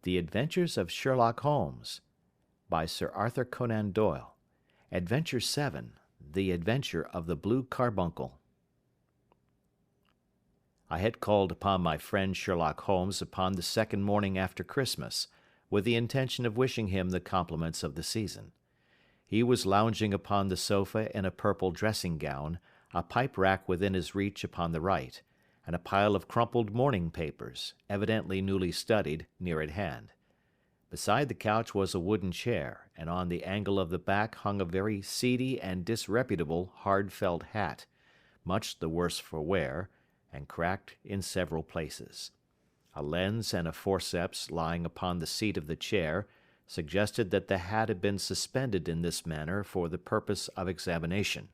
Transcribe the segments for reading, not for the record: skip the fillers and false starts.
The Adventures of Sherlock Holmes, by Sir Arthur Conan Doyle. Adventure 7, The Adventure of the Blue Carbuncle. I had called upon my friend Sherlock Holmes upon the second morning after Christmas, with the intention of wishing him the compliments of the season. He was lounging upon the sofa in a purple dressing-gown, a pipe-rack within his reach upon the right, and a pile of crumpled morning papers, evidently newly studied, near at hand. Beside the couch was a wooden chair, and on the angle of the back hung a very seedy and disreputable hard felt hat, much the worse for wear, and cracked in several places. A lens and a forceps lying upon the seat of the chair suggested that the hat had been suspended in this manner for the purpose of examination.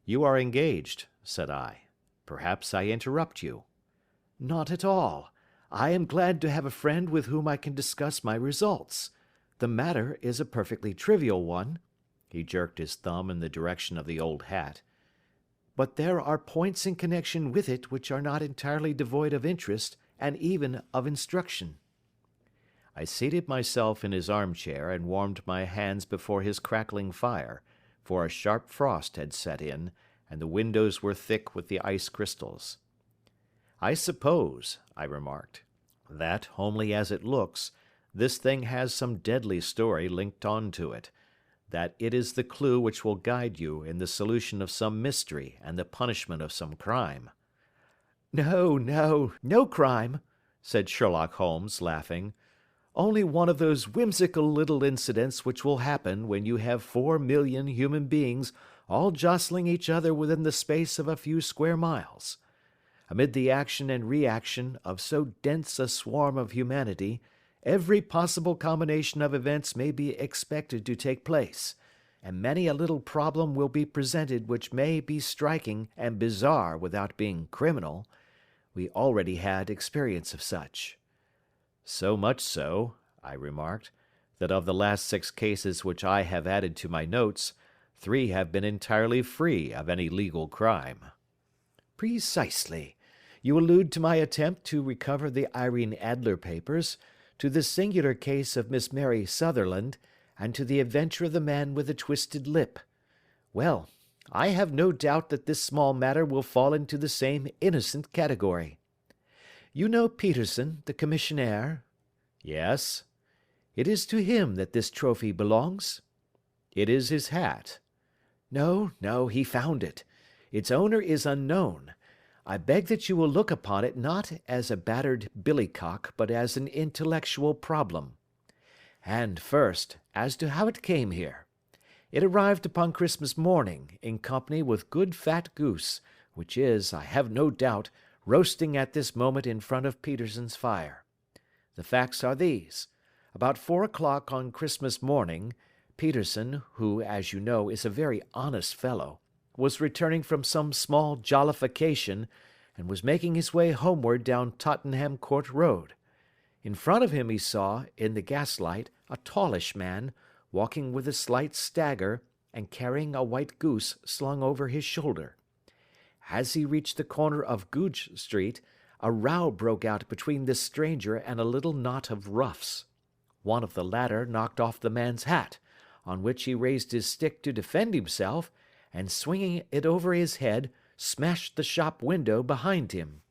"You are engaged," said I. "Perhaps I interrupt you." "Not at all. I am glad to have a friend with whom I can discuss my results. The matter is a perfectly trivial one." He jerked his thumb in the direction of the old hat. "But there are points in connection with it which are not entirely devoid of interest and even of instruction." I seated myself in his armchair and warmed my hands before his crackling fire, for a sharp frost had set in, and the windows were thick with the ice crystals. "I suppose," I remarked, "that, homely as it looks, this thing has some deadly story linked on to it, that it is the clue which will guide you in the solution of some mystery and the punishment of some crime." No crime," said Sherlock Holmes, laughing. "Only one of those whimsical little incidents which will happen when you have 4,000,000 human beings all jostling each other within the space of a few square miles. Amid the action and reaction of so dense a swarm of humanity, every possible combination of events may be expected to take place, and many a little problem will be presented which may be striking and bizarre without being criminal. We already had experience of such." "So much so," I remarked, "that of the last 6 cases which I have added to my notes, 3 have been entirely free of any legal crime." "Precisely. You allude to my attempt to recover the Irene Adler papers, to the singular case of Miss Mary Sutherland, and to the adventure of the man with the twisted lip. Well, I have no doubt that this small matter will fall into the same innocent category. You know Peterson, the commissionaire?" "Yes." "It is to him that this trophy belongs?" "It is his hat." No, he found it. Its owner is unknown. I beg that you will look upon it not as a battered billycock, but as an intellectual problem. And first, as to how it came here. It arrived upon Christmas morning, in company with good fat goose, which is, I have no doubt, roasting at this moment in front of Peterson's fire. The facts are these. About 4 o'clock on Christmas morning, Peterson, who, as you know, is a very honest fellow, was returning from some small jollification, and was making his way homeward down Tottenham Court Road. In front of him he saw, in the gaslight, a tallish man, walking with a slight stagger, and carrying a white goose slung over his shoulder. As he reached the corner of Goodge Street, a row broke out between this stranger and a little knot of roughs. One of the latter knocked off the man's hat, on which he raised his stick to defend himself, and swinging it over his head, smashed the shop window behind him.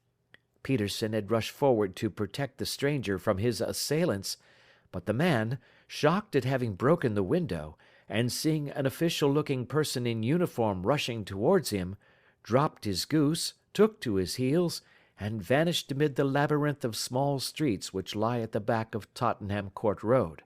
Peterson had rushed forward to protect the stranger from his assailants, but the man, shocked at having broken the window, and seeing an official-looking person in uniform rushing towards him, dropped his goose, took to his heels, and vanished amid the labyrinth of small streets which lie at the back of Tottenham Court Road.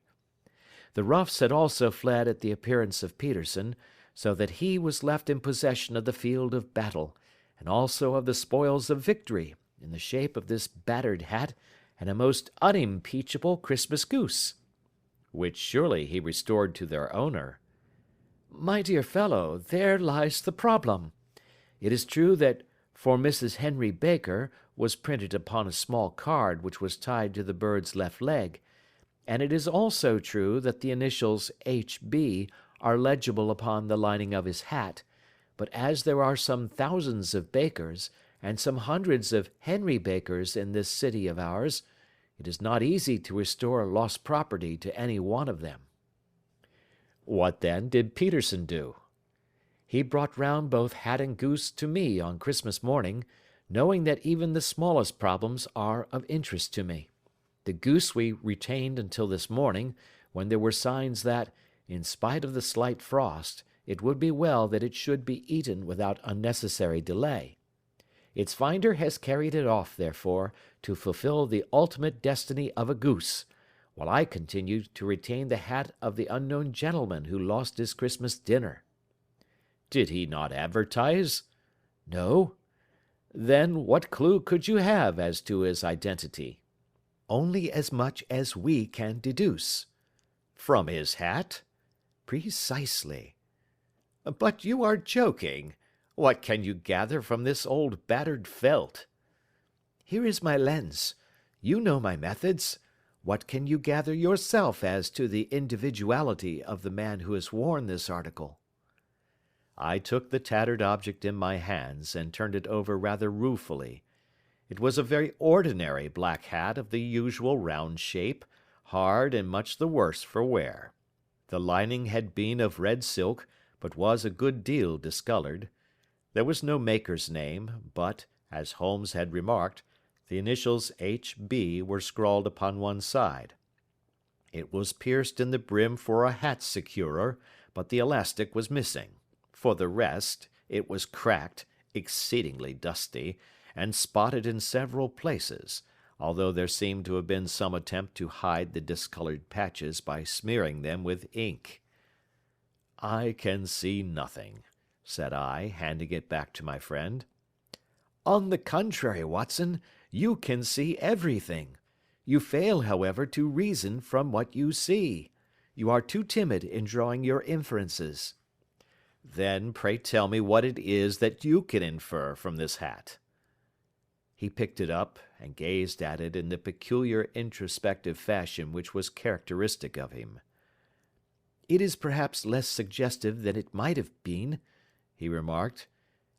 The roughs had also fled at the appearance of Peterson, so that he was left in possession of the field of battle, and also of the spoils of victory, in the shape of this battered hat and a most unimpeachable Christmas goose." "Which surely he restored to their owner." "My dear fellow, there lies the problem. It is true that 'For Mrs. Henry Baker' was printed upon a small card which was tied to the bird's left leg, and it is also true that the initials H.B. are legible upon the lining of his hat, but as there are some thousands of Bakers, and some hundreds of Henry Bakers in this city of ours, It is not easy to restore lost property to any one of them." What then did Peterson do? He brought round both hat and goose to me on Christmas morning, knowing that even the smallest problems are of interest to me. The goose we retained until this morning, when there were signs that, in spite of the slight frost, it would be well that it should be eaten without unnecessary delay. Its finder has carried it off, therefore, to fulfill the ultimate destiny of a goose, while I continue to retain the hat of the unknown gentleman who lost his Christmas dinner. Did he not advertise? No. Then what clue could you have as to his identity? Only as much as we can deduce. From his hat? Precisely. But you are joking. What can you gather from this old battered felt? Here is my lens. You know my methods. What can you gather yourself as to the individuality of the man who has worn this article? I took the tattered object in my hands and turned it over rather ruefully. It was a very ordinary black hat of the usual round shape, hard and much the worse for wear. The lining had been of red silk, but was a good deal discolored. There was no maker's name, but, as Holmes had remarked, the initials H.B. were scrawled upon one side. It was pierced in the brim for a hat securer, but the elastic was missing. For the rest, it was cracked, exceedingly dusty, and spotted in several places, although there seemed to have been some attempt to hide the discolored patches by smearing them with ink. "I can see nothing," said I, handing it back to my friend. "On the contrary, Watson, you can see everything. You fail, however, to reason from what you see. You are too timid in drawing your inferences." "Then pray tell me what it is that you can infer from this hat." He picked it up and gazed at it in the peculiar introspective fashion which was characteristic of him. "It is perhaps less suggestive than it might have been," he remarked,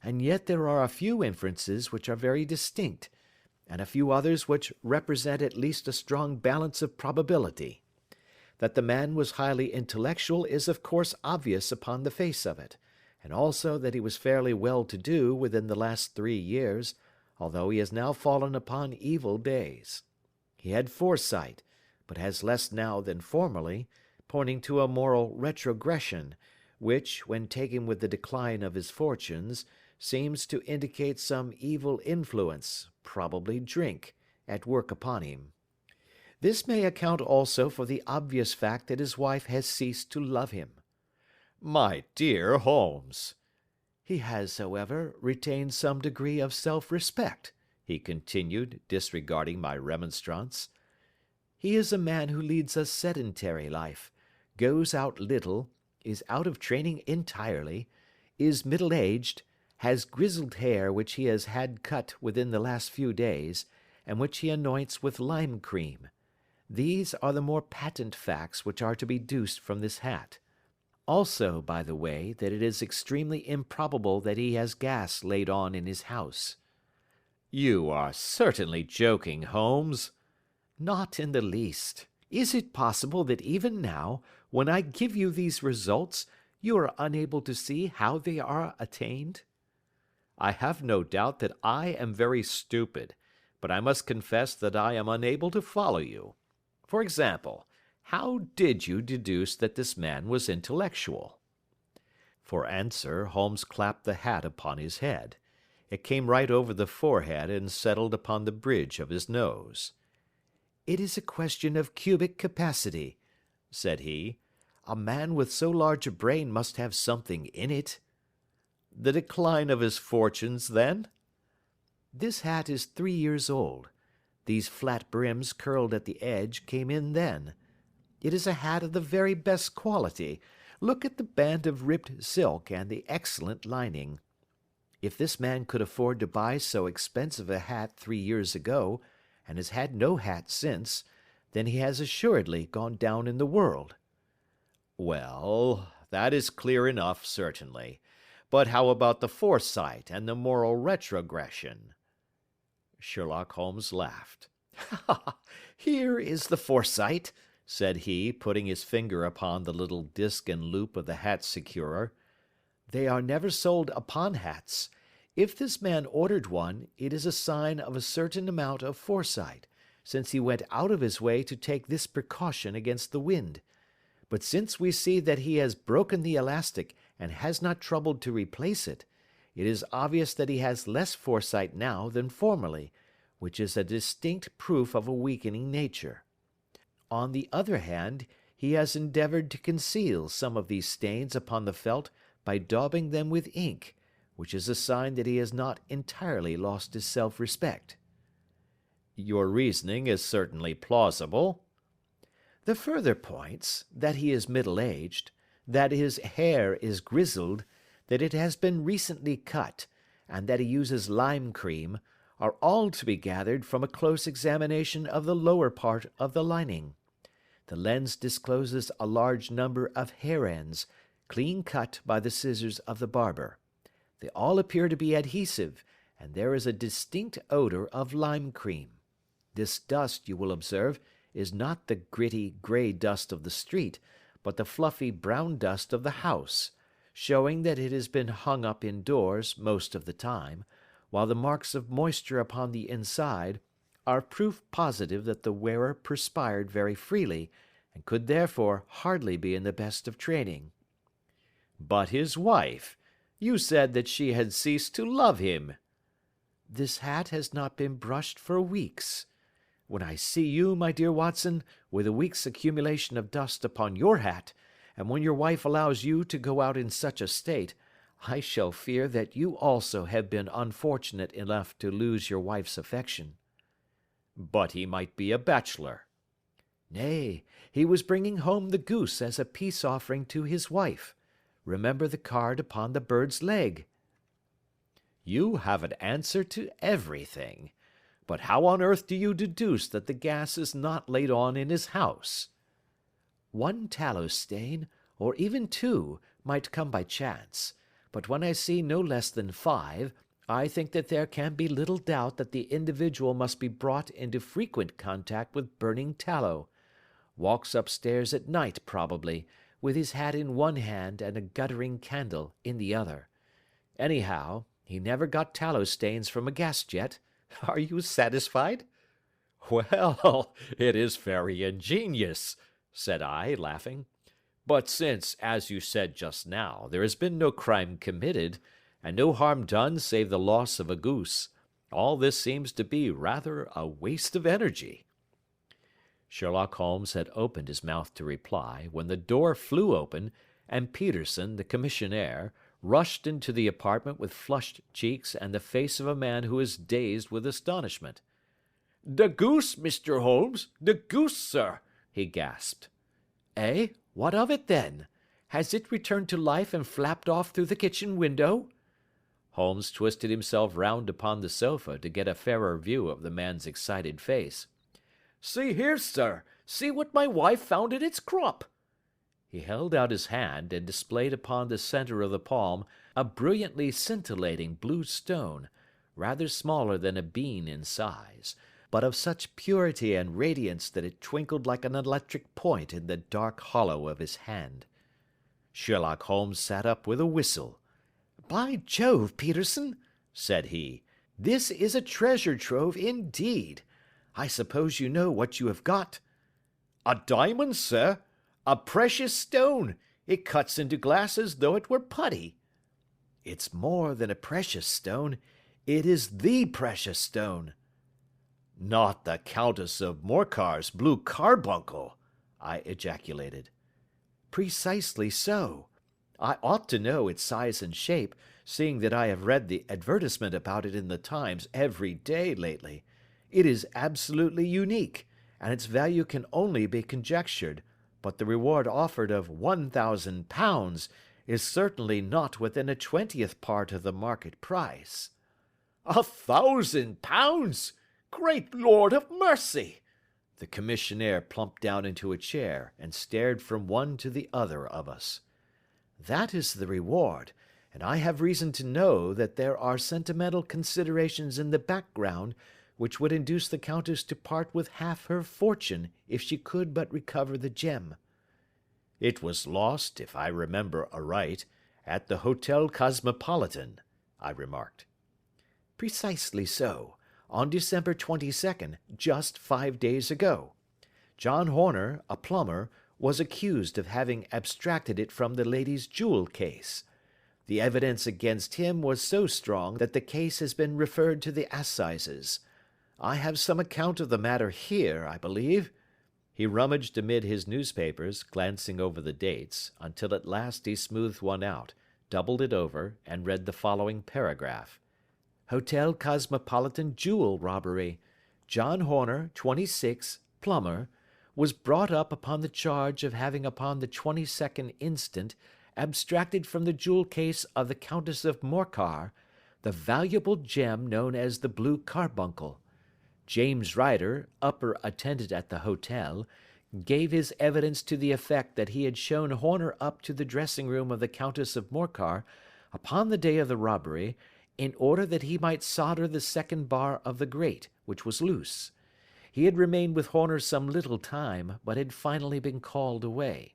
"and yet there are a few inferences which are very distinct, and a few others which represent at least a strong balance of probability. That the man was highly intellectual is of course obvious upon the face of it, and also that he was fairly well-to-do within the last 3 years, although he has now fallen upon evil days. He had foresight, but has less now than formerly, pointing to a moral retrogression, which, when taken with the decline of his fortunes, seems to indicate some evil influence, probably drink, at work upon him. This may account also for the obvious fact that his wife has ceased to love him." "My dear Holmes!" "He has, however, retained some degree of self-respect," he continued, disregarding my remonstrance. "He is a man who leads a sedentary life, goes out little, is out of training entirely, is middle-aged, has grizzled hair which he has had cut within the last few days, and which he anoints with lime cream. These are the more patent facts which are to be deduced from this hat. Also, by the way, that it is extremely improbable that he has gas laid on in his house." "You are certainly joking, Holmes." "Not in the least. Is it possible that even now, when I give you these results, you are unable to see how they are attained?" "I have no doubt that I am very stupid, but I must confess that I am unable to follow you. For example, how did you deduce that this man was intellectual?" For answer, Holmes clapped the hat upon his head. It came right over the forehead and settled upon the bridge of his nose. "It is a question of cubic capacity," said he. "A man with so large a brain must have something in it." "The decline of his fortunes, then?" "This hat is 3 years old. These flat brims curled at the edge came in then. It is a hat of the very best quality. Look at the band of ribbed silk and the excellent lining. If this man could afford to buy so expensive a hat 3 years ago, and has had no hat since, then he has assuredly gone down in the world." "Well, that is clear enough, certainly. But how about the foresight and the moral retrogression?" Sherlock Holmes laughed. Here is the foresight," said he, putting his finger upon the little disc and loop of the hat securer. "They are never sold upon hats. If this man ordered one, it is a sign of a certain amount of foresight, since he went out of his way to take this precaution against the wind. But since we see that he has broken the elastic and has not troubled to replace it, it is obvious that he has less foresight now than formerly, which is a distinct proof of a weakening nature. On the other hand, he has endeavored to conceal some of these stains upon the felt by daubing them with ink, which is a sign that he has not entirely lost his self-respect." "Your reasoning is certainly plausible." "The further points, that he is middle-aged, that his hair is grizzled, that it has been recently cut, and that he uses lime cream, are all to be gathered from a close examination of the lower part of the lining. The lens discloses a large number of hair ends, clean cut by the scissors of the barber. They all appear to be adhesive, and there is a distinct odor of lime cream. This dust, you will observe, is not the gritty grey dust of the street, but the fluffy brown dust of the house, showing that it has been hung up indoors most of the time, while the marks of moisture upon the inside are proof positive that the wearer perspired very freely, and could therefore hardly be in the best of training." "But his wife? You said that she had ceased to love him." "This hat has not been brushed for weeks. When I see you, my dear Watson, with a week's accumulation of dust upon your hat, and when your wife allows you to go out in such a state, I shall fear that you also have been unfortunate enough to lose your wife's affection." "But he might be a bachelor." "Nay, he was bringing home the goose as a peace offering to his wife. Remember the card upon the bird's leg." "You have an answer to everything. But how on earth do you deduce that the gas is not laid on in his house?" "One tallow stain, or even two, might come by chance, but when I see no less than 5, I think that there can be little doubt that the individual must be brought into frequent contact with burning tallow. Walks upstairs at night, probably, with his hat in one hand and a guttering candle in the other. Anyhow, he never got tallow stains from a gas jet. Are you satisfied?" "Well, it is very ingenious," said I, laughing. "But since, as you said just now, there has been no crime committed, and no harm done save the loss of a goose, all this seems to be rather a waste of energy." Sherlock Holmes had opened his mouth to reply, when the door flew open, and Peterson, the commissionaire, rushed into the apartment with flushed cheeks and the face of a man who is dazed with astonishment. "The goose, Mr. Holmes, the goose, sir," he gasped. "Eh? What of it, then? Has it returned to life and flapped off through the kitchen window?" Holmes twisted himself round upon the sofa to get a fairer view of the man's excited face. "See here, sir, see what my wife found in its crop." He held out his hand, and displayed upon the centre of the palm a brilliantly scintillating blue stone, rather smaller than a bean in size, but of such purity and radiance that it twinkled like an electric point in the dark hollow of his hand. Sherlock Holmes sat up with a whistle. "By Jove, Peterson," said he, "this is a treasure trove indeed. I suppose you know what you have got?" "A diamond, sir. A precious stone. It cuts into glass as though it were putty." "It's more than a precious stone. It is the precious stone." "Not the Countess of Morcar's blue carbuncle!" I ejaculated. "Precisely so. I ought to know its size and shape, seeing that I have read the advertisement about it in the Times every day lately. It is absolutely unique, and its value can only be conjectured, but the reward offered of £1,000 is certainly not within a 20th part of the market price." £1,000! Great Lord of mercy!" The commissionaire plumped down into a chair and stared from one to the other of us. "That is the reward, and I have reason to know that there are sentimental considerations in the background which would induce the Countess to part with half her fortune if she could but recover the gem." "It was lost, if I remember aright, at the Hotel Cosmopolitan," I remarked. "Precisely so, on December 22nd, just 5 days ago. John Horner, a plumber, was accused of having abstracted it from the lady's jewel case. The evidence against him was so strong that the case has been referred to the assizes. I have some account of the matter here, I believe." He rummaged amid his newspapers, glancing over the dates, until at last he smoothed one out, doubled it over, and read the following paragraph. "Hotel Cosmopolitan jewel robbery. John Horner, 26, plumber, was brought up upon the charge of having upon the 22nd instant abstracted from the jewel case of the Countess of Morcar the valuable gem known as the blue carbuncle. James Ryder, upper attendant at the hotel, gave his evidence to the effect that he had shown Horner up to the dressing room of the Countess of Morcar upon the day of the robbery, in order that he might solder the second bar of the grate, which was loose. He had remained with Horner some little time, but had finally been called away.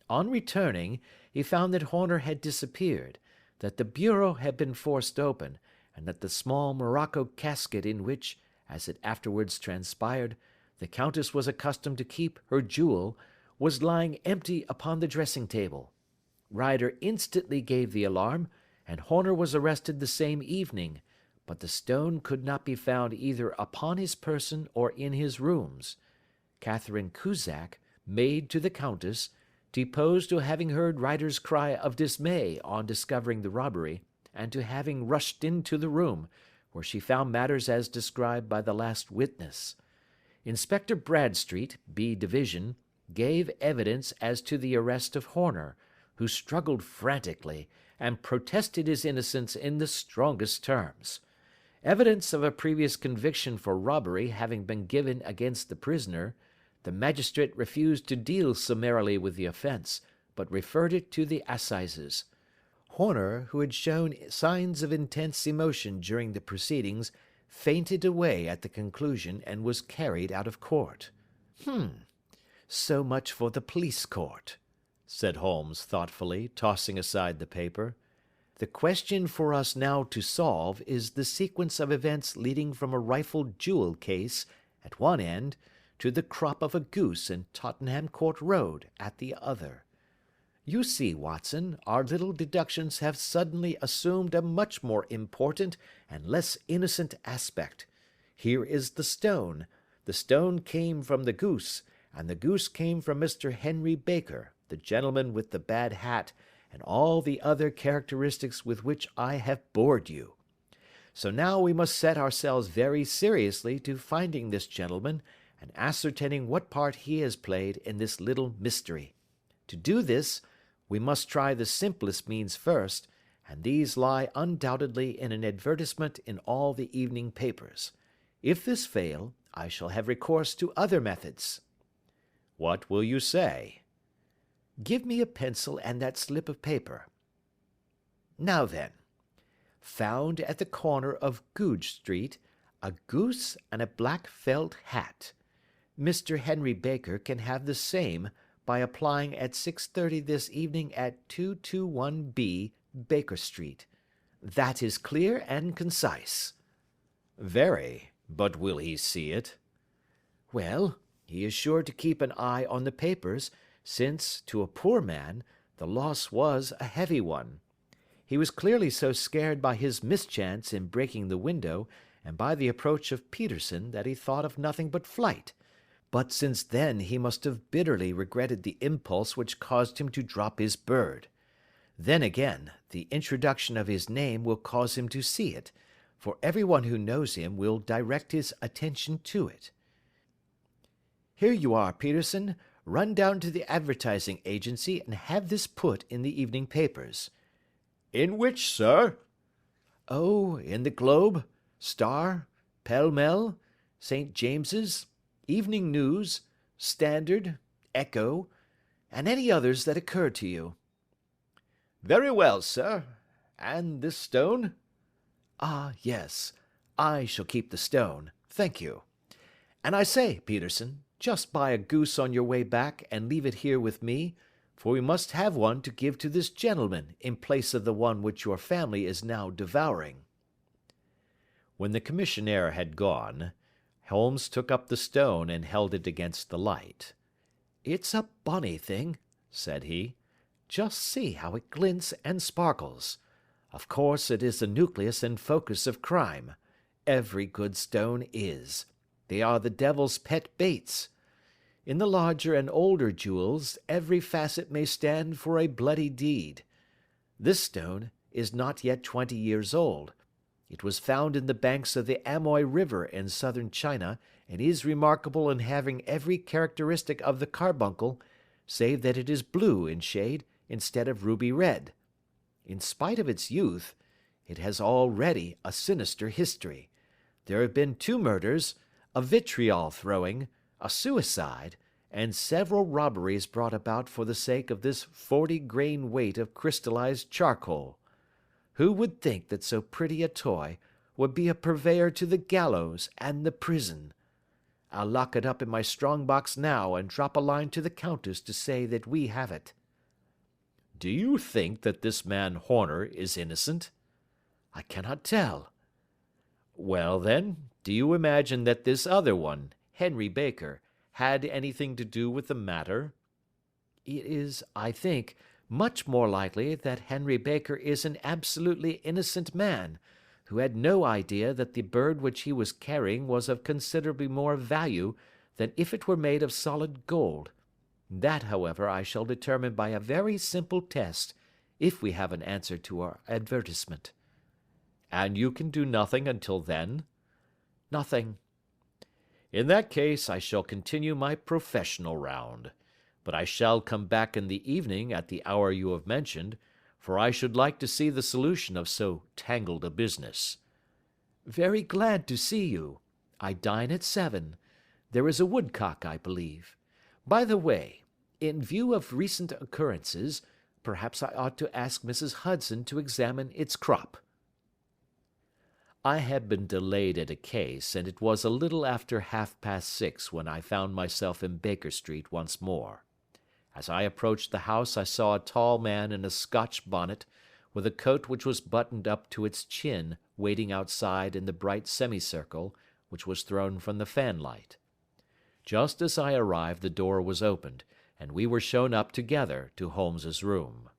On returning, he found that Horner had disappeared, that the bureau had been forced open, and that the small morocco casket in which, as it afterwards transpired, the Countess was accustomed to keep her jewel, was lying empty upon the dressing-table. Ryder instantly gave the alarm, and Horner was arrested the same evening, but the stone could not be found either upon his person or in his rooms. Catherine Cusack, maid to the Countess, deposed to having heard Ryder's cry of dismay on discovering the robbery, and to having rushed into the room, where she found matters as described by the last witness. Inspector Bradstreet, B Division, gave evidence as to the arrest of Horner, who struggled frantically, and protested his innocence in the strongest terms. Evidence of a previous conviction for robbery having been given against the prisoner, the magistrate refused to deal summarily with the offence, but referred it to the assizes. Horner, who had shown signs of intense emotion during the proceedings, fainted away at the conclusion and was carried out of court. So much for the police court," said Holmes thoughtfully, tossing aside the paper. "The question for us now to solve is the sequence of events leading from a rifled jewel case at one end to the crop of a goose in Tottenham Court Road at the other. You see, Watson, our little deductions have suddenly assumed a much more important and less innocent aspect. Here is the stone. The stone came from the goose, and the goose came from Mr. Henry Baker, the gentleman with the bad hat, and all the other characteristics with which I have bored you. So now we must set ourselves very seriously to finding this gentleman, and ascertaining what part he has played in this little mystery. To do this, we must try the simplest means first, and these lie undoubtedly in an advertisement in all the evening papers. If this fail, I shall have recourse to other methods." "What will you say?" "Give me a pencil and that slip of paper. Now then, found at the corner of Goodge Street, a goose and a black felt hat. Mr. Henry Baker can have the same by applying at 6:30 this evening at 221B Baker Street. That is clear and concise." "Very, but will he see it?" "Well, he is sure to keep an eye on the papers, since, to a poor man, the loss was a heavy one. He was clearly so scared by his mischance in breaking the window, and by the approach of Peterson, that he thought of nothing but flight. But since then he must have bitterly regretted the impulse which caused him to drop his bird. Then again, the introduction of his name will cause him to see it, for everyone who knows him will direct his attention to it. Here you are, Peterson. Run down to the advertising agency and have this put in the evening papers." "In which, sir?" "Oh, in the Globe, Star, Pall Mall, St. James's, Evening News, Standard, Echo, and any others that occur to you." "Very well, sir. And this stone?" "Ah, yes. I shall keep the stone. Thank you. And I say, Peterson, just buy a goose on your way back and leave it here with me, for we must have one to give to this gentleman in place of the one which your family is now devouring." When the commissionaire had gone, Holmes took up the stone and held it against the light. "It's a bonny thing," said he. "Just see how it glints and sparkles. Of course it is the nucleus and focus of crime. Every good stone is. They are the devil's pet baits. In the larger and older jewels, every facet may stand for a bloody deed. This stone is not yet 20 years old. It was found in the banks of the Amoy River in southern China, and is remarkable in having every characteristic of the carbuncle, save that it is blue in shade instead of ruby red. In spite of its youth, it has already a sinister history. There have been 2 murders, a vitriol throwing, a suicide, and several robberies brought about for the sake of this 40-grain weight of crystallized charcoal. Who would think that so pretty a toy would be a purveyor to the gallows and the prison? I'll lock it up in my strong box now and drop a line to the Countess to say that we have it." "Do you think that this man Horner is innocent?" "I cannot tell." "Well, then, do you imagine that this other one, Henry Baker, had anything to do with the matter?" "It is, I think, much more likely that Henry Baker is an absolutely innocent man, who had no idea that the bird which he was carrying was of considerably more value than if it were made of solid gold. That, however, I shall determine by a very simple test, if we have an answer to our advertisement." "And you can do nothing until then?" "Nothing." "In that case I shall continue my professional round. But I shall come back in the evening at the hour you have mentioned, for I should like to see the solution of so tangled a business." "Very glad to see you. I dine at 7. There is a woodcock, I believe. By the way, in view of recent occurrences, perhaps I ought to ask Mrs. Hudson to examine its crop." I had been delayed at a case, and it was a little after 6:30 when I found myself in Baker Street once more. As I approached the house I saw a tall man in a Scotch bonnet, with a coat which was buttoned up to its chin, waiting outside in the bright semicircle which was thrown from the fanlight. Just as I arrived the door was opened, and we were shown up together to Holmes's room.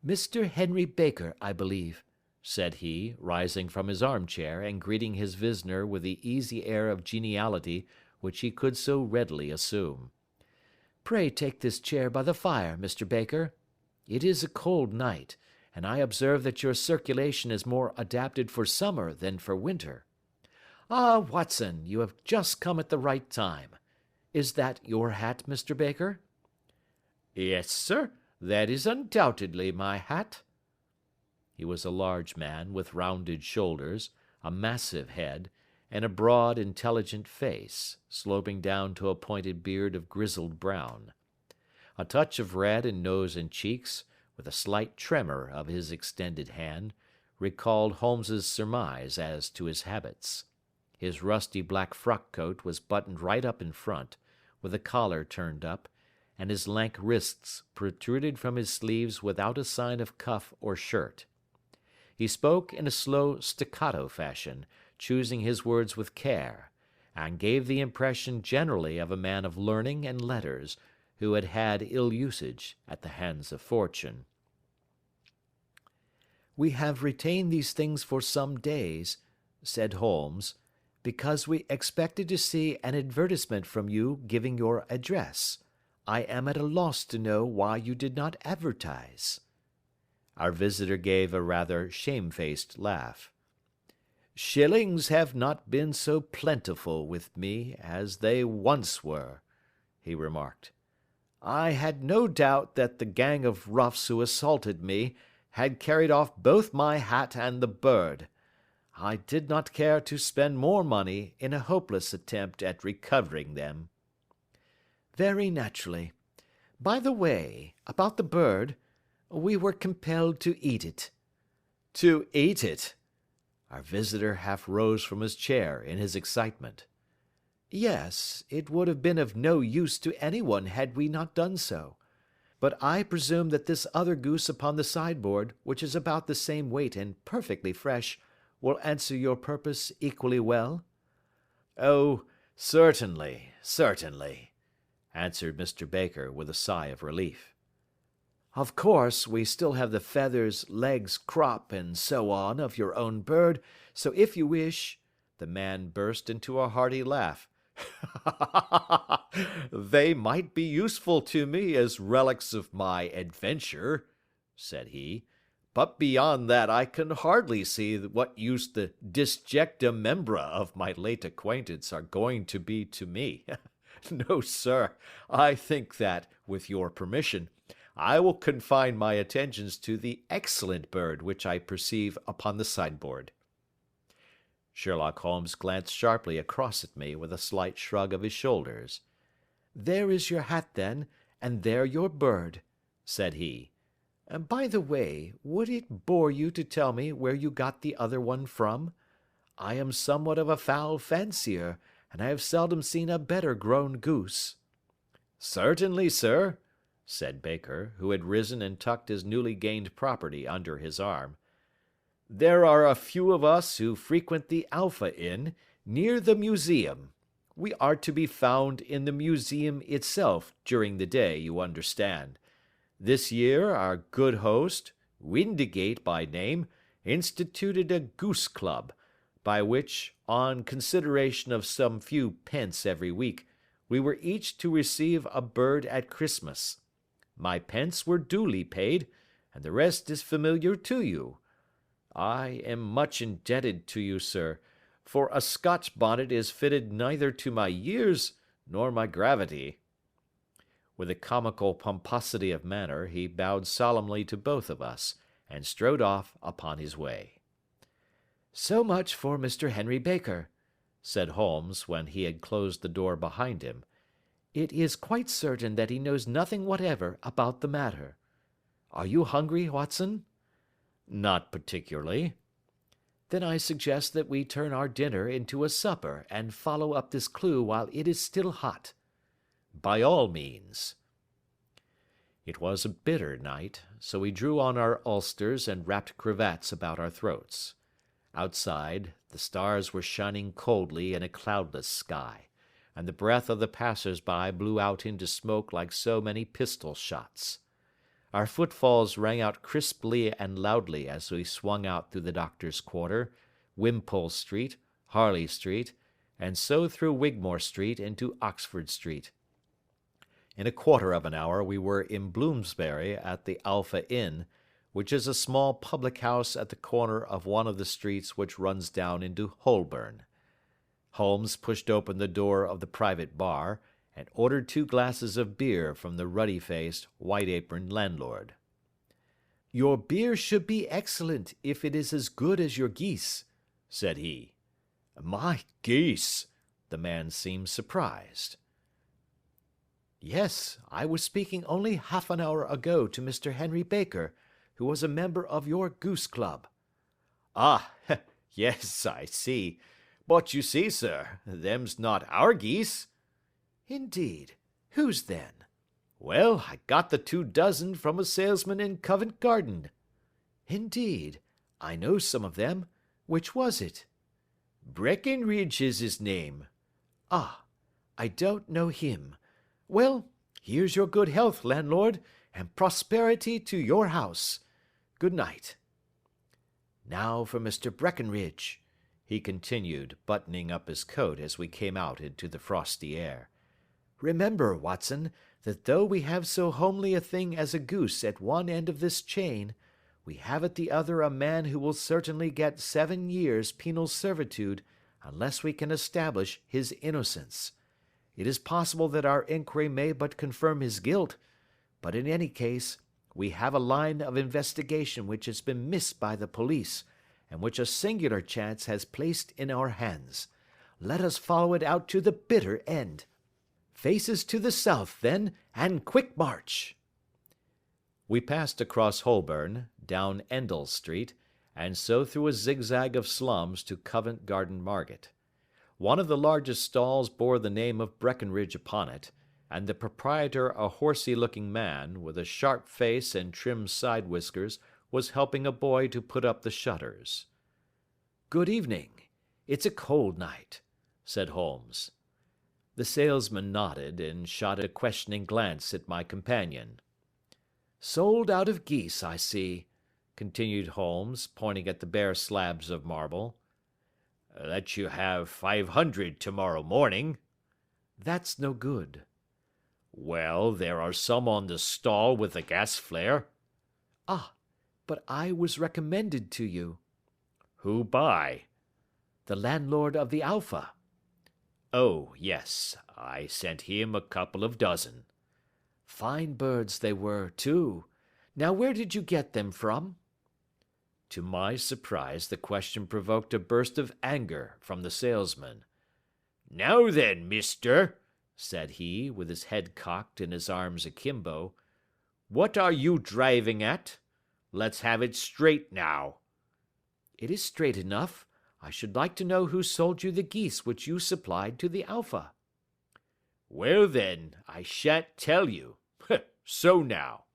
"Mr. Henry Baker, I believe," said he, rising from his armchair and greeting his visitor with the easy air of geniality which he could so readily assume. "Pray take this chair by the fire, Mr. Baker. It is a cold night, and I observe that your circulation is more adapted for summer than for winter. Ah, Watson, you have just come at the right time. Is that your hat, Mr. Baker?" "Yes, sir, that is undoubtedly my hat." He was a large man with rounded shoulders, a massive head, and a broad, intelligent face, sloping down to a pointed beard of grizzled brown. A touch of red in nose and cheeks, with a slight tremor of his extended hand, recalled Holmes's surmise as to his habits. His rusty black frock coat was buttoned right up in front, with the collar turned up, and his lank wrists protruded from his sleeves without a sign of cuff or shirt. He spoke in a slow staccato fashion, choosing his words with care, and gave the impression generally of a man of learning and letters, who had had ill usage at the hands of fortune. "We have retained these things for some days," said Holmes, "because we expected to see an advertisement from you giving your address. I am at a loss to know why you did not advertise." Our visitor gave a rather shamefaced laugh. "Shillings have not been so plentiful with me as they once were," he remarked. "I had no doubt that the gang of roughs who assaulted me had carried off both my hat and the bird. I did not care to spend more money in a hopeless attempt at recovering them." "Very naturally. By the way, about the bird, we were compelled to eat it." "To eat it? Our visitor half rose from his chair in his excitement. Yes, it would have been of no use to anyone had we not done so. But I presume that this other goose upon the sideboard, which is about the same weight and perfectly fresh, will answer your purpose equally well? Oh, certainly, certainly, answered Mr. Baker with a sigh of relief. Of course, we still have the feathers, legs, crop, and so on of your own bird, so if you wish— The man burst into a hearty laugh. They might be useful to me as relics of my adventure, said he, but beyond that I can hardly see what use the disjecta membra of my late acquaintance are going to be to me. No, sir, I think that, with your permission, I will confine my attentions to the excellent bird which I perceive upon the sideboard. Sherlock Holmes glanced sharply across at me with a slight shrug of his shoulders. There is your hat, then, and there your bird, said he. By the way, would it bore you to tell me where you got the other one from? I am somewhat of a fowl fancier, and I have seldom seen a better grown goose. Certainly, sir, said Baker, who had risen and tucked his newly gained property under his arm. There are a few of us who frequent the Alpha Inn, near the museum. We are to be found in the museum itself during the day, you understand. This year our good host, Windigate by name, instituted a goose club, by which, on consideration of some few pence every week, we were each to receive a bird at Christmas. My pence were duly paid, and the rest is familiar to you. I am much indebted to you, sir, for a Scotch bonnet is fitted neither to my years nor my gravity. With a comical pomposity of manner, he bowed solemnly to both of us, and strode off upon his way. So much for Mr. Henry Baker, said Holmes, when he had closed the door behind him. It is quite certain that he knows nothing whatever about the matter. Are you hungry, Watson? Not particularly. Then I suggest that we turn our dinner into a supper and follow up this clue while it is still hot. By all means. It was a bitter night, so we drew on our ulsters and wrapped cravats about our throats. Outside, the stars were shining coldly in a cloudless sky, and the breath of the passers-by blew out into smoke like so many pistol shots. Our footfalls rang out crisply and loudly as we swung out through the Doctor's Quarter, Wimpole Street, Harley Street, and so through Wigmore Street into Oxford Street. In a quarter of an hour we were in Bloomsbury at the Alpha Inn, which is a small public house at the corner of one of the streets which runs down into Holborn. Holmes pushed open the door of the private bar, and ordered 2 glasses of beer from the ruddy-faced, white-aproned landlord. Your beer should be excellent if it is as good as your geese, said he. My geese! The man seemed surprised. Yes, I was speaking only half an hour ago to Mr. Henry Baker, who was a member of your goose club. Ah, yes, I see. But you see, sir, them's not our geese. Indeed. Whose then? Well, I got the 2 dozen from a salesman in Covent Garden. Indeed. I know some of them. Which was it? Breckenridge is his name. Ah, I don't know him. Well, here's your good health, landlord, and prosperity to your house. Good night. Now for Mr. Breckenridge, he continued, buttoning up his coat as we came out into the frosty air. Remember, Watson, that though we have so homely a thing as a goose at one end of this chain, we have at the other a man who will certainly get 7 years penal servitude unless we can establish his innocence. It is possible that our inquiry may but confirm his guilt, but in any case, we have a line of investigation which has been missed by the police, and which a singular chance has placed in our hands. Let us follow it out to the bitter end. Faces to the south, then, and quick march. We passed across Holborn, down Endell Street, and so through a zigzag of slums to Covent Garden Market. One of the largest stalls bore the name of Breckenridge upon it, and the proprietor, a horsey-looking man, with a sharp face and trim side whiskers, was helping a boy to put up the shutters. "Good evening. It's a cold night," said Holmes. The salesman nodded and shot a questioning glance at my companion. "Sold out of geese, I see," continued Holmes, pointing at the bare slabs of marble. "Let you have 500 tomorrow morning." "That's no good." "Well, there are some on the stall with the gas flare." "Ah, but I was recommended to you." "Who by?" "The landlord of the Alpha." "Oh, yes, I sent him a couple of dozen." "Fine birds they were, too. Now where did you get them from?" To my surprise, the question provoked a burst of anger from the salesman. "Now then, mister," said he, with his head cocked and his arms akimbo, "what are you driving at? Let's have it straight now." "It is straight enough. I should like to know who sold you the geese which you supplied to the Alpha." "Well then, I shan't tell you. So now."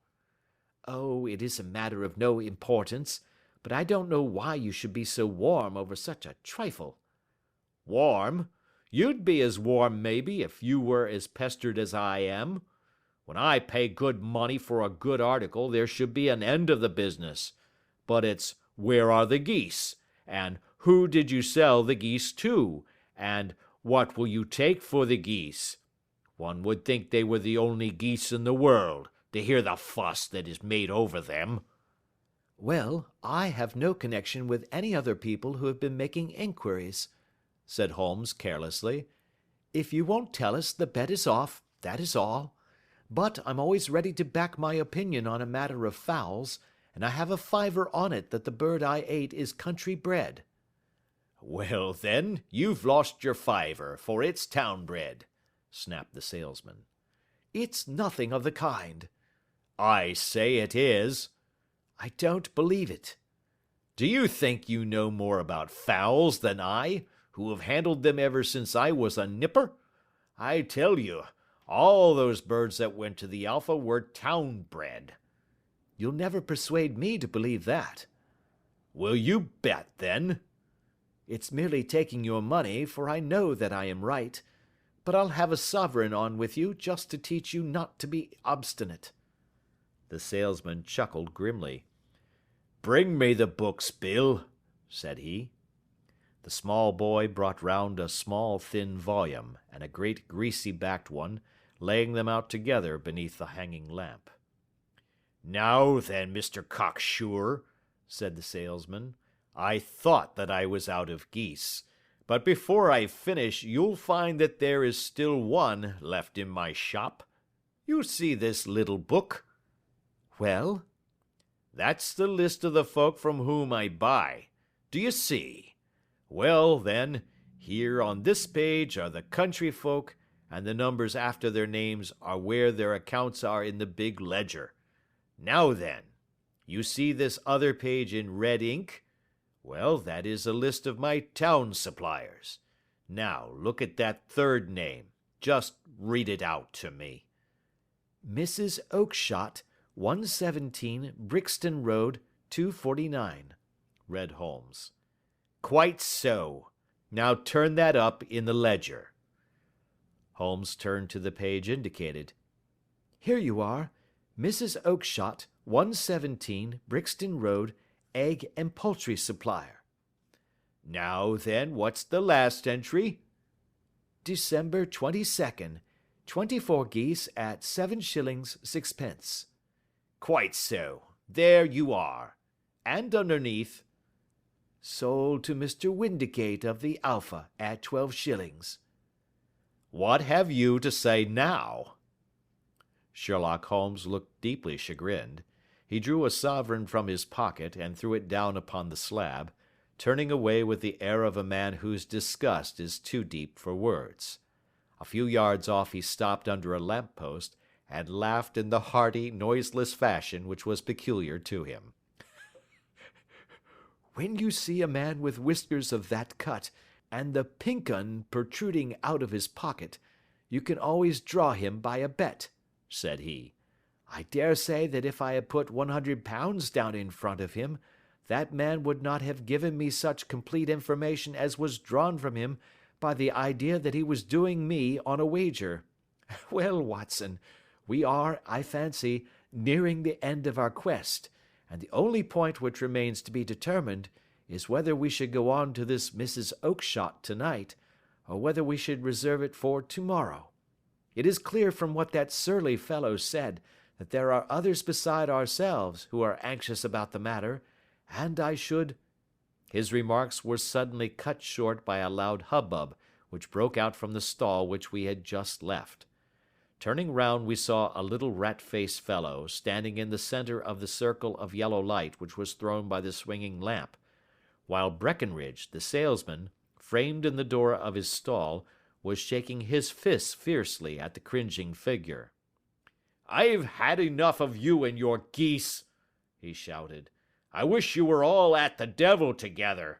"Oh, it is a matter of no importance, but I don't know why you should be so warm over such a trifle." "Warm? You'd be as warm, maybe, if you were as pestered as I am. When I pay good money for a good article, there should be an end of the business. But it's, where are the geese? And who did you sell the geese to? And what will you take for the geese? One would think they were the only geese in the world, to hear the fuss that is made over them." "Well, I have no connection with any other people who have been making inquiries," said Holmes carelessly. "If you won't tell us, the bet is off, that is all. But I'm always ready to back my opinion on a matter of fowls, and I have a fiver on it that the bird I ate is country bred." "Well, then, you've lost your fiver, for it's town bred," snapped the salesman. "It's nothing of the kind." "I say it is." "I don't believe it." "Do you think you know more about fowls than I, who have handled them ever since I was a nipper? I tell you, all those birds that went to the Alpha were town bred." "You'll never persuade me to believe that." "Will you bet, then?" "It's merely taking your money, for I know that I am right. But I'll have a sovereign on with you just to teach you not to be obstinate." The salesman chuckled grimly. "Bring me the books, Bill," said he. The small boy brought round a small thin volume, and a great greasy-backed one, laying them out together beneath the hanging lamp. "Now then, Mr. Cocksure," said the salesman, "I thought that I was out of geese, but before I finish you'll find that there is still one left in my shop. You see this little book?" "Well?" "That's the list of the folk from whom I buy. Do you see? Well, then, here on this page are the country folk, and the numbers after their names are where their accounts are in the big ledger. Now then, you see this other page in red ink? Well, that is a list of my town suppliers. Now, look at that third name. Just read it out to me." "Mrs. Oakshott, 117 Brixton Road, 249, read Holmes. "Quite so. Now turn that up in the ledger." Holmes turned to the page indicated. "Here you are. Mrs. Oakshott, 117 Brixton Road, egg and poultry supplier." "Now then, what's the last entry?" "December 22nd, 24 geese at 7 shillings 6 pence." "Quite so. There you are. And underneath?" "Sold to Mr. Windicate of the Alpha at 12 shillings." "What have you to say now?" Sherlock Holmes looked deeply chagrined. He drew a sovereign from his pocket and threw it down upon the slab, turning away with the air of a man whose disgust is too deep for words. A few yards off he stopped under a lamp-post and laughed in the hearty, noiseless fashion which was peculiar to him. when you see a man with whiskers of that cut, and the pink 'un protruding out of his pocket, you can always draw him by a bet," said he. "I dare say that if I had put £100 down in front of him, that man would not have given me such complete information as was drawn from him by the idea that he was doing me on a wager. Well, Watson, we are, I fancy, nearing the end of our quest, and the only point which remains to be determined is whether we should go on to this Mrs. Oakshott tonight, or whether we should reserve it for tomorrow. It is clear from what that surly fellow said that there are others beside ourselves who are anxious about the matter, and I should—" His remarks were suddenly cut short by a loud hubbub which broke out from the stall which we had just left. Turning round, we saw a little rat-faced fellow standing in the centre of the circle of yellow light which was thrown by the swinging lamp, while Breckenridge, the salesman, framed in the door of his stall, was shaking his fists fiercely at the cringing figure. "I've had enough of you and your geese," he shouted. "I wish you were all at the devil together.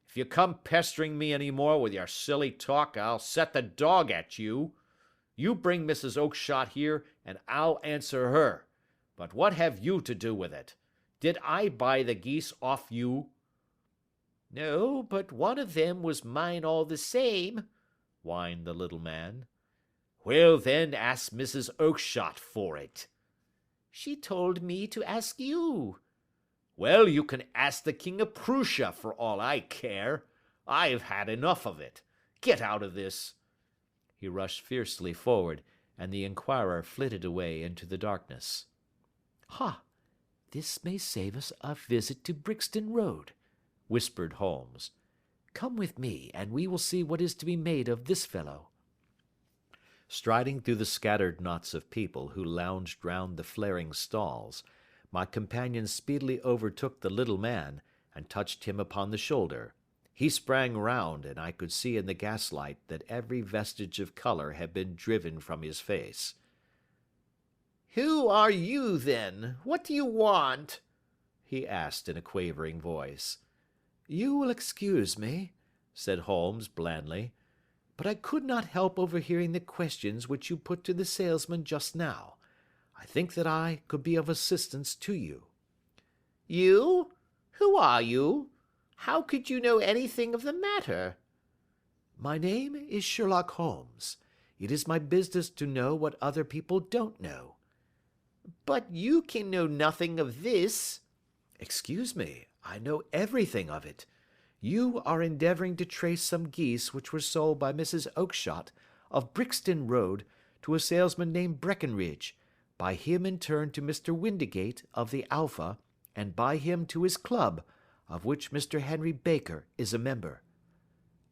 If you come pestering me any more with your silly talk, I'll set the dog at you. You bring Mrs. Oakshott here, and I'll answer her. But what have you to do with it? Did I buy the geese off you?" "No, but one of them was mine all the same," whined the little man. "Well, then, ask Mrs. Oakshott for it." "She told me to ask you." "Well, you can ask the King of Prussia for all I care. I've had enough of it. Get out of this." He rushed fiercely forward, and the inquirer flitted away into the darkness. "Ha! This may save us a visit to Brixton Road," whispered Holmes. "Come with me, and we will see what is to be made of this fellow." Striding through the scattered knots of people who lounged round the flaring stalls, my companion speedily overtook the little man, and touched him upon the shoulder. He sprang round, and I could see in the gaslight that every vestige of colour had been driven from his face. "Who are you, then? What do you want?" he asked in a quavering voice. "You will excuse me," said Holmes blandly, "but I could not help overhearing the questions which you put to the salesman just now. I think that I could be of assistance to you." "You? Who are you? How could you know anything of the matter?" "My name is Sherlock Holmes. It is my business to know what other people don't know." "But you can know nothing of this." "Excuse me, I know everything of it. You are endeavouring to trace some geese which were sold by Mrs. Oakshott, of Brixton Road, to a salesman named Breckenridge, by him in turn to Mr. Windigate, of the Alpha, and by him to his club, of which Mr. Henry Baker is a member."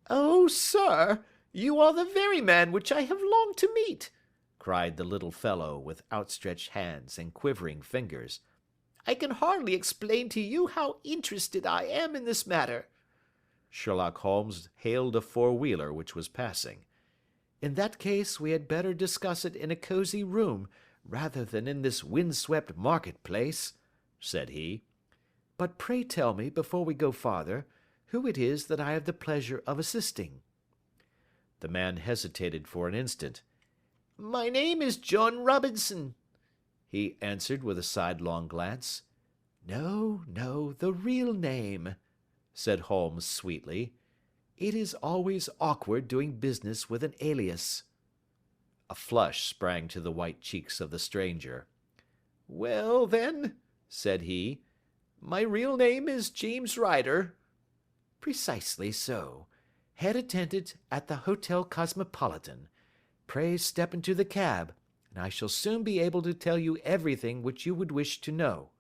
"Oh, sir, you are the very man which I have longed to meet," cried the little fellow with outstretched hands and quivering fingers. "I can hardly explain to you how interested I am in this matter." Sherlock Holmes hailed a four-wheeler which was passing. "In that case we had better discuss it in a cosy room rather than in this wind-swept market-place," said he. "But pray tell me, before we go farther, who it is that I have the pleasure of assisting." The man hesitated for an instant. "My name is John Robinson," he answered with a sidelong glance. "No, no, the real name," said Holmes sweetly. "It is always awkward doing business with an alias." A flush sprang to the white cheeks of the stranger. "Well, then," said he, "my real name is James Ryder." "Precisely so. Head attendant at the Hotel Cosmopolitan. Pray step into the cab, and I shall soon be able to tell you everything which you would wish to know."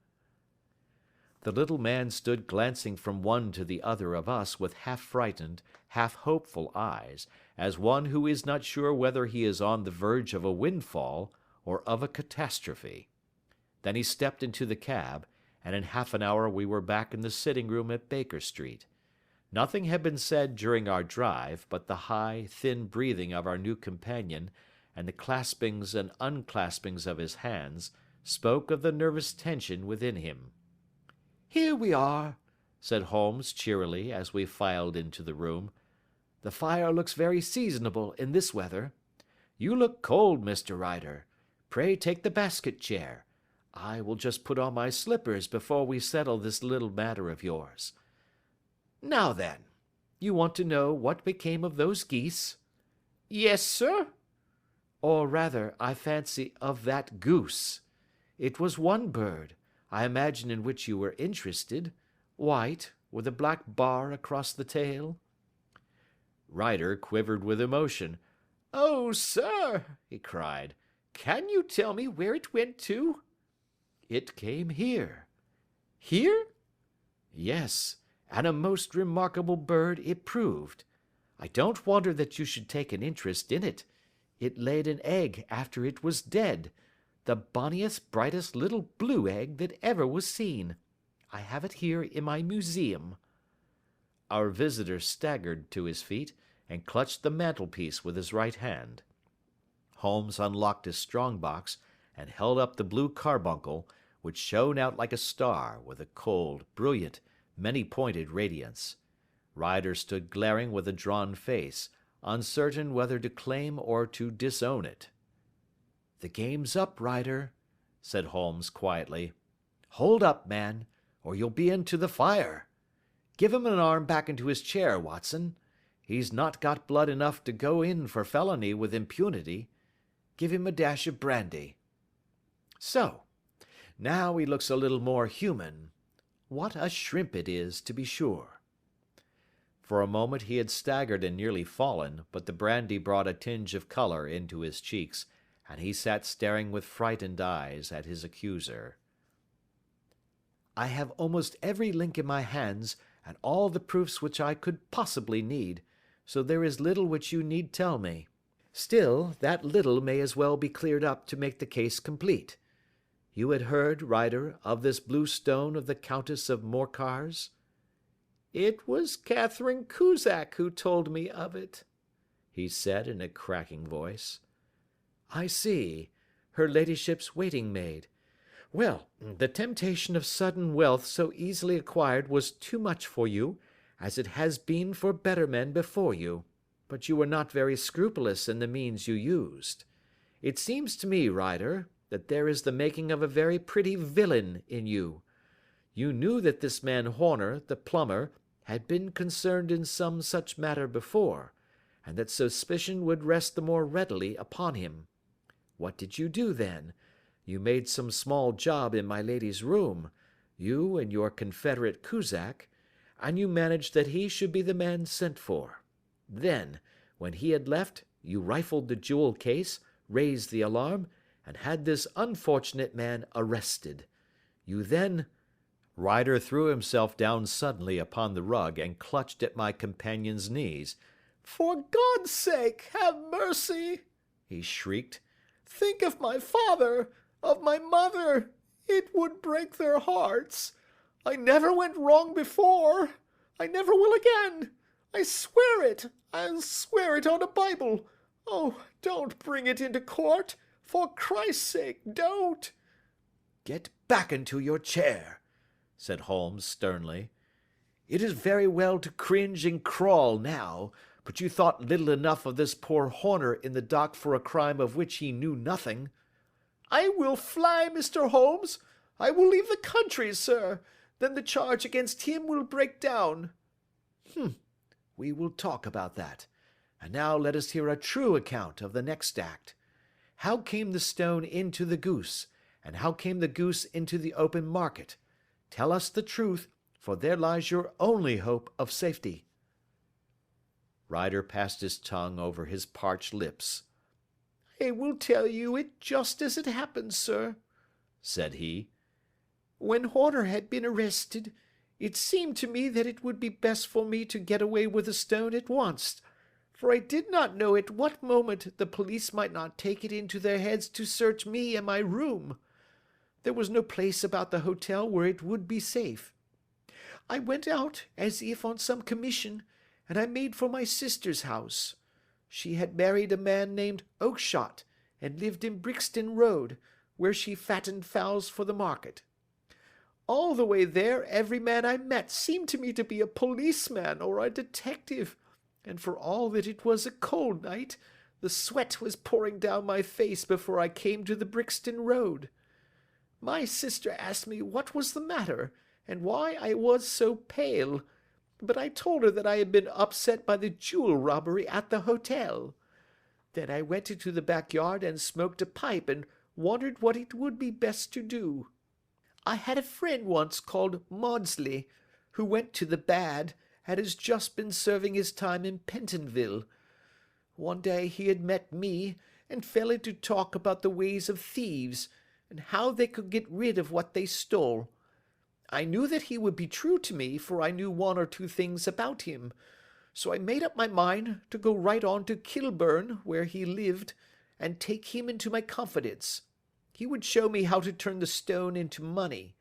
The little man stood glancing from one to the other of us with half-frightened, half-hopeful eyes, as one who is not sure whether he is on the verge of a windfall or of a catastrophe. Then he stepped into the cab, and in half an hour we were back in the sitting-room at Baker Street. Nothing had been said during our drive, but the high, thin breathing of our new companion, and the claspings and unclaspings of his hands, spoke of the nervous tension within him. "Here we are," said Holmes cheerily as we filed into the room. "The fire looks very seasonable in this weather. You look cold, Mr. Ryder. Pray take the basket chair. I will just put on my slippers before we settle this little matter of yours. Now then, you want to know what became of those geese?" Yes, sir. Or rather, I fancy, of that goose. It was one bird, I imagine, in which you were interested, white, with a black bar across the tail. Ryder quivered with emotion. Oh, sir, he cried, can you tell me where it went to? It came here. Here? Yes, and a most remarkable bird it proved. I don't wonder that you should take an interest in it. It laid an egg after it was dead, the bonniest, brightest little blue egg that ever was seen. I have it here in my museum. Our visitor staggered to his feet and clutched the mantelpiece with his right hand. Holmes unlocked his strong-box and held up the blue carbuncle, which shone out like a star with a cold, brilliant, many-pointed radiance. Ryder stood glaring with a drawn face, uncertain whether to claim or to disown it. "The game's up, Ryder," said Holmes quietly. "Hold up, man, or you'll be into the fire. Give him an arm back into his chair, Watson. He's not got blood enough to go in for felony with impunity. Give him a dash of brandy. So, now he looks a little more human. What a shrimp it is, to be sure." For a moment he had staggered and nearly fallen, but the brandy brought a tinge of color into his cheeks, and he sat staring with frightened eyes at his accuser. "I have almost every link in my hands, and all the proofs which I could possibly need, so there is little which you need tell me. Still, that little may as well be cleared up to make the case complete. You had heard, Ryder, of this blue stone of the Countess of Morcar's?" It was Catherine Cusack who told me of it, he said in a cracking voice. "I see. Her ladyship's waiting maid. Well, the temptation of sudden wealth so easily acquired was too much for you, as it has been for better men before you, but you were not very scrupulous in the means you used. It seems to me, Ryder, that there is the making of a very pretty villain in you. You knew that this man Horner, the plumber, had been concerned in some such matter before, and that suspicion would rest the more readily upon him. What did you do then? You made some small job in my lady's room, you and your confederate Cusack, and you managed that he should be the man sent for. Then, when he had left, you rifled the jewel case, raised the alarm, and had this unfortunate man arrested. You then—" Ryder threw himself down suddenly upon the rug and clutched at my companion's knees. For God's sake, have mercy, he shrieked. Think of my father, of my mother. It would break their hearts. I never went wrong before. I never will again. I swear it. I'll swear it on a Bible. Oh, don't bring it into court. For Christ's sake, don't. "Get back into your chair," said Holmes sternly. "It is very well to cringe and crawl now, but you thought little enough of this poor Horner in the dock for a crime of which he knew nothing." "I will fly, Mr. Holmes. I will leave the country, sir. Then the charge against him will break down." We will talk about that. And now let us hear a true account of the next act. How came the stone into the goose, and how came the goose into the open market? Tell us the truth, for there lies your only hope of safety." Ryder passed his tongue over his parched lips. "I will tell you it just as it happened, sir," said he. "When Horner had been arrested, it seemed to me that it would be best for me to get away with the stone at once, for I did not know at what moment the police might not take it into their heads to search me and my room. There was no place about the hotel where it would be safe. I went out as if on some commission, and I made for my sister's house. She had married a man named Oakshott, and lived in Brixton Road, where she fattened fowls for the market. All the way there, every man I met seemed to me to be a policeman or a detective, and for all that it was a cold night, the sweat was pouring down my face before I came to the Brixton Road. My sister asked me what was the matter, and why I was so pale, but I told her that I had been upset by the jewel robbery at the hotel. Then I went into the backyard and smoked a pipe and wondered what it would be best to do. I had a friend once called Maudsley, who went to the bad and has just been serving his time in Pentonville. One day he had met me and fell into talk about the ways of thieves and how they could get rid of what they stole. I knew that he would be true to me, for I knew one or two things about him, so I made up my mind to go right on to Kilburn, where he lived, and take him into my confidence. He would show me how to turn the stone into money,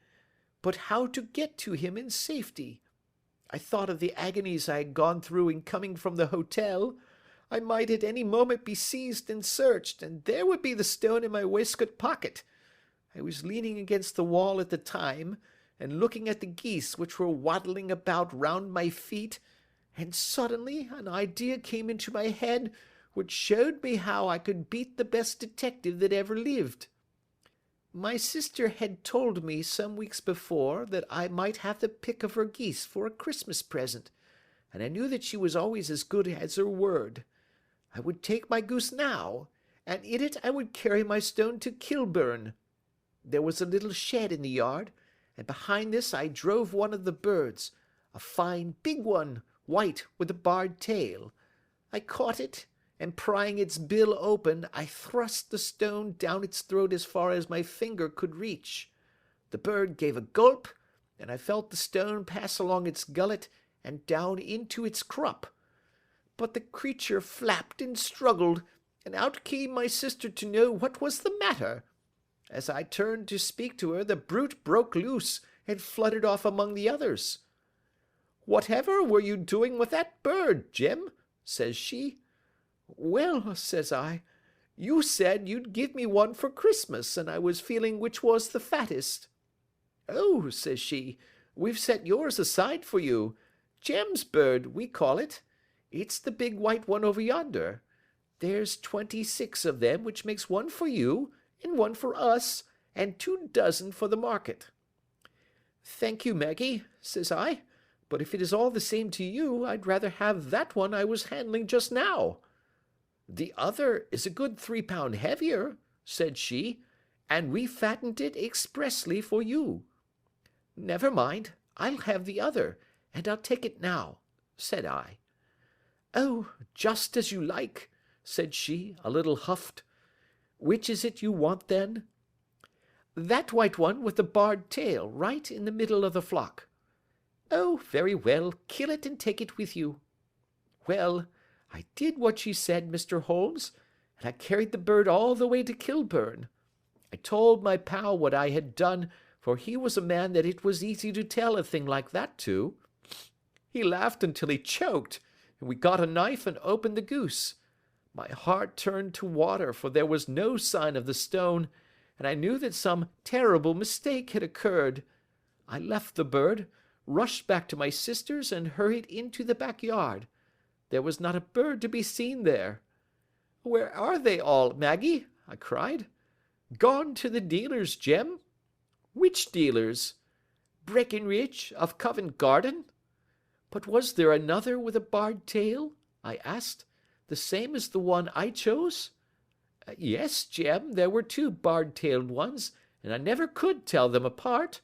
but how to get to him in safety. I thought of the agonies I had gone through in coming from the hotel. I might at any moment be seized and searched, and there would be the stone in my waistcoat pocket. I was leaning against the wall at the time, and looking at the geese which were waddling about round my feet, and suddenly an idea came into my head which showed me how I could beat the best detective that ever lived. My sister had told me some weeks before that I might have the pick of her geese for a Christmas present, and I knew that she was always as good as her word. I would take my goose now, and in it I would carry my stone to Kilburn. There was a little shed in the yard, and behind this I drove one of the birds, a fine big one, white with a barred tail. I caught it, and prying its bill open, I thrust the stone down its throat as far as my finger could reach. The bird gave a gulp, and I felt the stone pass along its gullet and down into its crop. But the creature flapped and struggled, and out came my sister to know what was the matter. As I turned to speak to her, the brute broke loose and fluttered off among the others. "Whatever were you doing with that bird, Jim?" says she. "Well," says I, "you said you'd give me one for Christmas, and I was feeling which was the fattest." "Oh," says she, "we've set yours aside for you. Jem's bird, we call it. It's the big white one over yonder. There's 26 of them, which makes one for you, and one for us, and 24 for the market." "Thank you, Maggie," says I, "but if it is all the same to you, I'd rather have that one I was handling just now." "The other is a good 3 pound heavier," said she, "and we fattened it expressly for you." "Never mind, I'll have the other, and I'll take it now," said I. "Oh, just as you like," said she, a little huffed. "Which is it you want, then?" "That white one with the barred tail, right in the middle of the flock." "Oh, very well, kill it and take it with you." Well, I did what she said, Mr. Holmes, and I carried the bird all the way to Kilburn. I told my pal what I had done, for he was a man that it was easy to tell a thing like that to. He laughed until he choked, and we got a knife and opened the goose. My heart turned to water, for there was no sign of the stone, and I knew that some terrible mistake had occurred. I left the bird, rushed back to my sister's, and hurried into the backyard. There was not a bird to be seen there. "Where are they all, Maggie?" I cried. "Gone to the dealers, Jem." "Which dealers?" "Breckenridge, of Covent Garden." "But was there another with a barred tail?" I asked. "The same as the one I chose?" "Yes, Jem, there were 2 barred-tailed ones, and I never could tell them apart."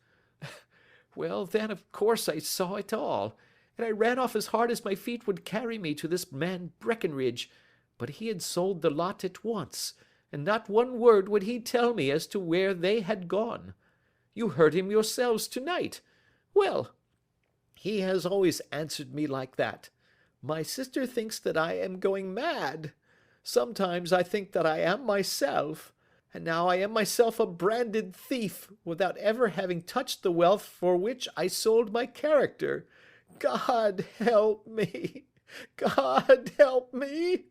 "Well, then, of course I saw it all, and I ran off as hard as my feet would carry me to this man Breckenridge, but he had sold the lot at once, and not one word would he tell me as to where they had gone. You heard him yourselves tonight. Well, he has always answered me like that. My sister thinks that I am going mad. Sometimes I think that I am myself, and now I am myself a branded thief, without ever having touched the wealth for which I sold my character. God help me! God help me!"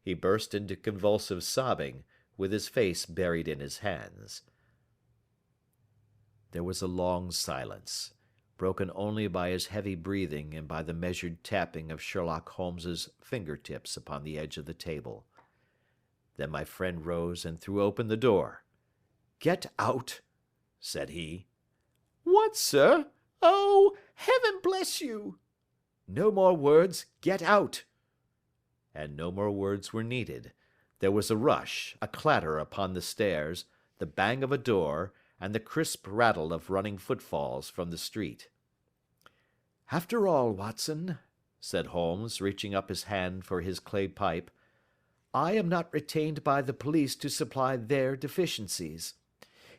He burst into convulsive sobbing, with his face buried in his hands. There was a long silence, broken only by his heavy breathing and by the measured tapping of Sherlock Holmes's fingertips upon the edge of the table. Then my friend rose and threw open the door. "Get out," said he. "What, sir? Oh, heaven bless you!" "No more words. Get out." And no more words were needed. There was a rush, a clatter upon the stairs, the bang of a door, and the crisp rattle of running footfalls from the street. "After all, Watson," said Holmes, reaching up his hand for his clay pipe, "I am not retained by the police to supply their deficiencies.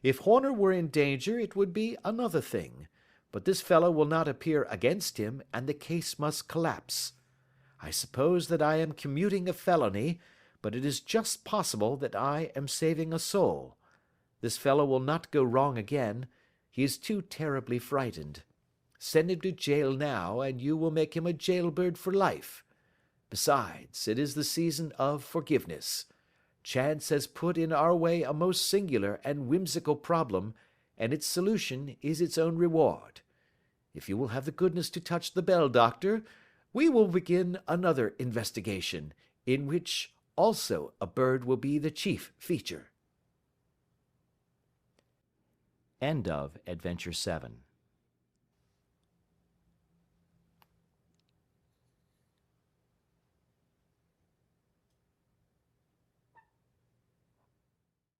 If Horner were in danger it would be another thing, but this fellow will not appear against him, and the case must collapse. I suppose that I am commuting a felony, but it is just possible that I am saving a soul. This fellow will not go wrong again. He is too terribly frightened. Send him to jail now, and you will make him a jailbird for life. Besides, it is the season of forgiveness. Chance has put in our way a most singular and whimsical problem, and its solution is its own reward. If you will have the goodness to touch the bell, Doctor, we will begin another investigation, in which also a bird will be the chief feature." End of Adventure 7.